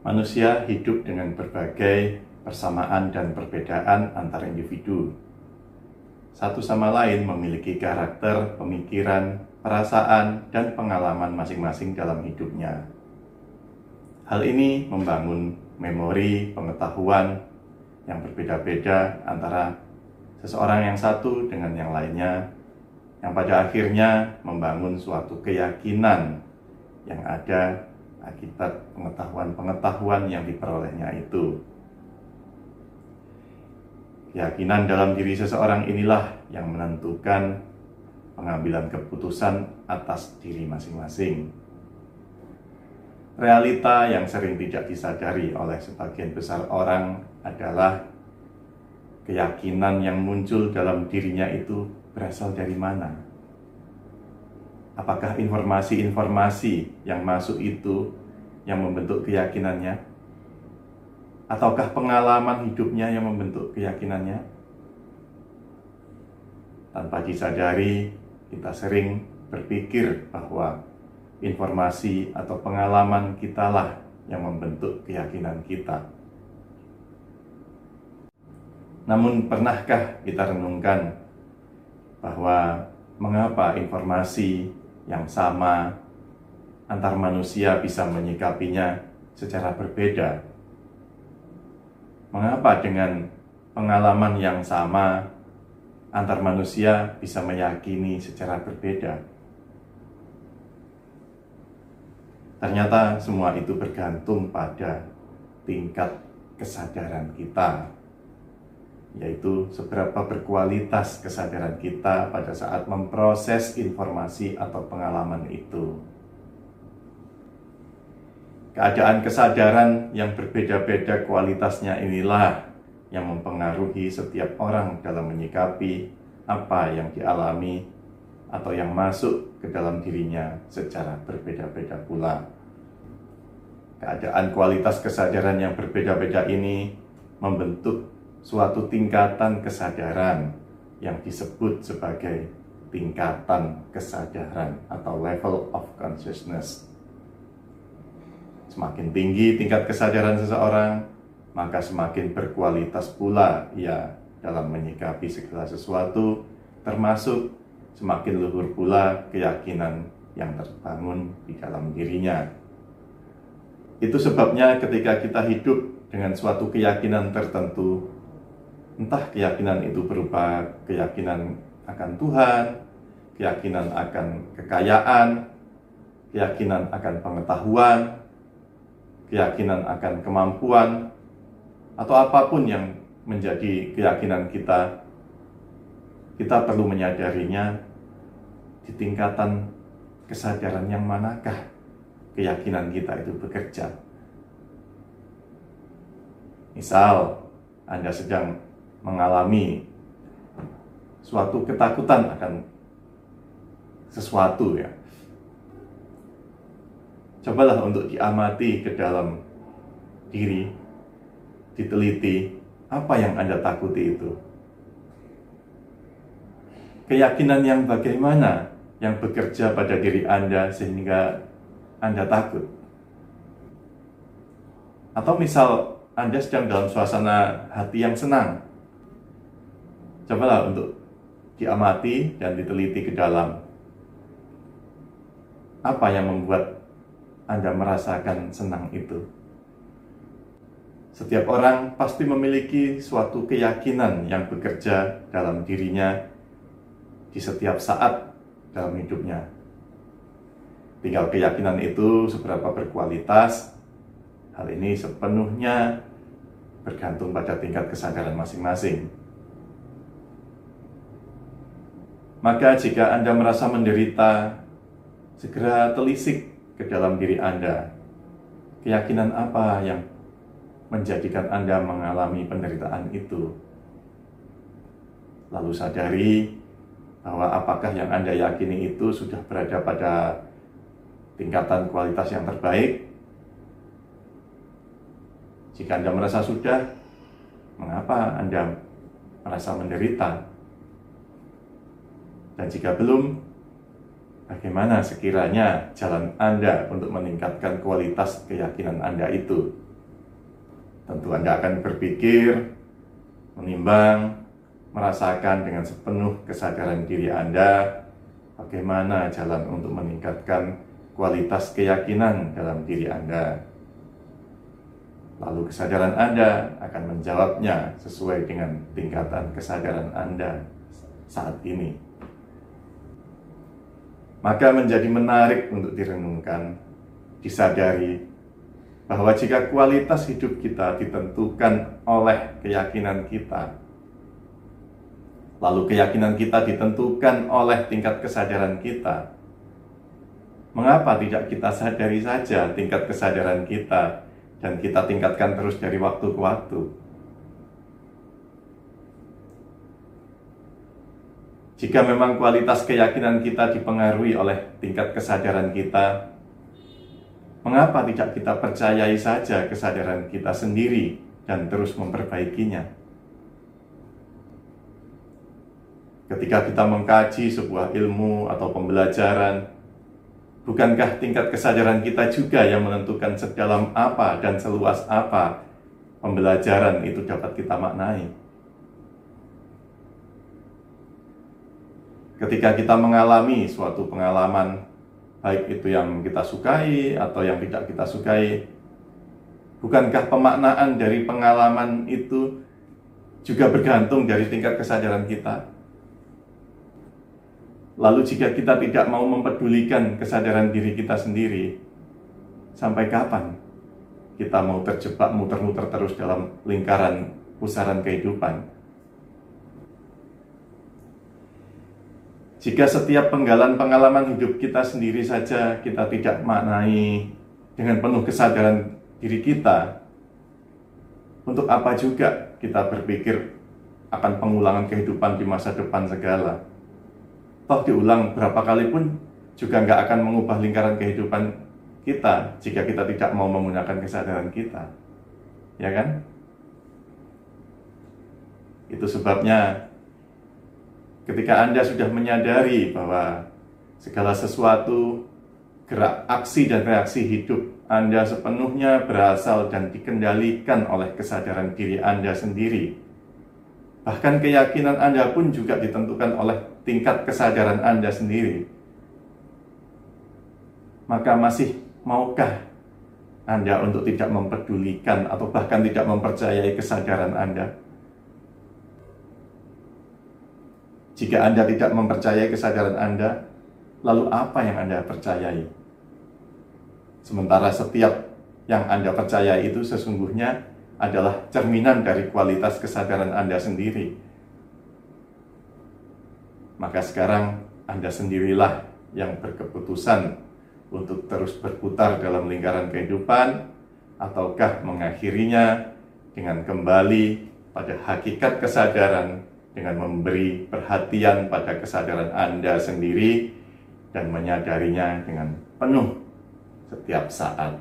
Manusia hidup dengan berbagai persamaan dan perbedaan antar individu. Satu sama lain memiliki karakter, pemikiran, perasaan, dan pengalaman masing-masing dalam hidupnya. Hal ini membangun memori pengetahuan yang berbeda-beda antara seseorang yang satu dengan yang lainnya, yang pada akhirnya membangun suatu keyakinan yang ada akibat pengetahuan-pengetahuan yang diperolehnya itu. Keyakinan dalam diri seseorang inilah yang menentukan pengambilan keputusan atas diri masing-masing. Realita yang sering tidak disadari oleh sebagian besar orang adalah keyakinan yang muncul dalam dirinya itu berasal dari mana. Apakah informasi-informasi yang masuk itu yang membentuk keyakinannya? Ataukah pengalaman hidupnya yang membentuk keyakinannya? Tanpa disadari, kita sering berpikir bahwa informasi atau pengalaman kitalah yang membentuk keyakinan kita. Namun, pernahkah kita renungkan bahwa mengapa informasi yang sama antar manusia bisa menyikapinya secara berbeda? Mengapa dengan pengalaman yang sama antar manusia bisa meyakini secara berbeda? Ternyata semua itu bergantung pada tingkat kesadaran kita, yaitu seberapa berkualitas kesadaran kita pada saat memproses informasi atau pengalaman itu. Keadaan kesadaran yang berbeda-beda kualitasnya inilah yang mempengaruhi setiap orang dalam menyikapi apa yang dialami atau yang masuk ke dalam dirinya secara berbeda-beda pula. Keadaan kualitas kesadaran yang berbeda-beda ini membentuk suatu tingkatan kesadaran yang disebut sebagai tingkatan kesadaran atau level of consciousness. Semakin tinggi tingkat kesadaran seseorang, maka semakin berkualitas pula ia dalam menyikapi segala sesuatu, termasuk semakin luhur pula keyakinan yang terbangun di dalam dirinya. Itu sebabnya ketika kita hidup dengan suatu keyakinan tertentu, entah keyakinan itu berupa keyakinan akan Tuhan, keyakinan akan kekayaan, keyakinan akan pengetahuan, keyakinan akan kemampuan, atau apapun yang menjadi keyakinan kita, kita perlu menyadarinya di tingkatan kesadaran yang manakah keyakinan kita itu bekerja. Misal, Anda sedang mengalami suatu ketakutan akan sesuatu, ya. Cobalah untuk diamati ke dalam diri, diteliti apa yang Anda takuti itu. Keyakinan yang bagaimana yang bekerja pada diri Anda sehingga Anda takut. Atau misal Anda sedang dalam suasana hati yang senang. Cobalah untuk diamati dan diteliti ke dalam. Apa yang membuat Anda merasakan senang itu? Setiap orang pasti memiliki suatu keyakinan yang bekerja dalam dirinya di setiap saat dalam hidupnya. Tinggal keyakinan itu seberapa berkualitas, hal ini sepenuhnya bergantung pada tingkat kesadaran masing-masing. Maka jika Anda merasa menderita, segera telisik ke dalam diri Anda. Keyakinan apa yang menjadikan Anda mengalami penderitaan itu? Lalu sadari bahwa apakah yang Anda yakini itu sudah berada pada tingkatan kualitas yang terbaik? Jika Anda merasa sudah, mengapa Anda merasa menderita? Dan jika belum, bagaimana sekiranya jalan Anda untuk meningkatkan kualitas keyakinan Anda itu? Tentu Anda akan berpikir, menimbang, merasakan dengan sepenuh kesadaran diri Anda bagaimana jalan untuk meningkatkan kualitas keyakinan dalam diri Anda. Lalu kesadaran Anda akan menjawabnya sesuai dengan tingkatan kesadaran Anda saat ini. Maka menjadi menarik untuk direnungkan, disadari bahwa jika kualitas hidup kita ditentukan oleh keyakinan kita, lalu keyakinan kita ditentukan oleh tingkat kesadaran kita, mengapa tidak kita sadari saja tingkat kesadaran kita dan kita tingkatkan terus dari waktu ke waktu? Jika memang kualitas keyakinan kita dipengaruhi oleh tingkat kesadaran kita, mengapa tidak kita percayai saja kesadaran kita sendiri dan terus memperbaikinya? Ketika kita mengkaji sebuah ilmu atau pembelajaran, bukankah tingkat kesadaran kita juga yang menentukan sedalam apa dan seluas apa pembelajaran itu dapat kita maknai? Ketika kita mengalami suatu pengalaman, baik itu yang kita sukai atau yang tidak kita sukai, bukankah pemaknaan dari pengalaman itu juga bergantung dari tingkat kesadaran kita? Lalu jika kita tidak mau mempedulikan kesadaran diri kita sendiri, sampai kapan kita mau terjebak muter-muter terus dalam lingkaran pusaran kehidupan? Jika setiap penggalan pengalaman hidup kita sendiri saja kita tidak maknai dengan penuh kesadaran diri kita, untuk apa juga kita berpikir akan pengulangan kehidupan di masa depan segala? Toh diulang berapa kali pun juga nggak akan mengubah lingkaran kehidupan kita jika kita tidak mau menggunakan kesadaran kita, ya kan? Itu sebabnya ketika Anda sudah menyadari bahwa segala sesuatu, gerak aksi dan reaksi hidup Anda sepenuhnya berasal dan dikendalikan oleh kesadaran diri Anda sendiri, bahkan keyakinan Anda pun juga ditentukan oleh tingkat kesadaran Anda sendiri, maka masih maukah Anda untuk tidak mempedulikan atau bahkan tidak mempercayai kesadaran Anda? Jika Anda tidak mempercayai kesadaran Anda, lalu apa yang Anda percayai? Sementara setiap yang Anda percayai itu sesungguhnya adalah cerminan dari kualitas kesadaran Anda sendiri. Maka sekarang Anda sendirilah yang berkeputusan untuk terus berputar dalam lingkaran kehidupan, ataukah mengakhirinya dengan kembali pada hakikat kesadaran, dengan memberi perhatian pada kesadaran Anda sendiri dan menyadarinya dengan penuh setiap saat.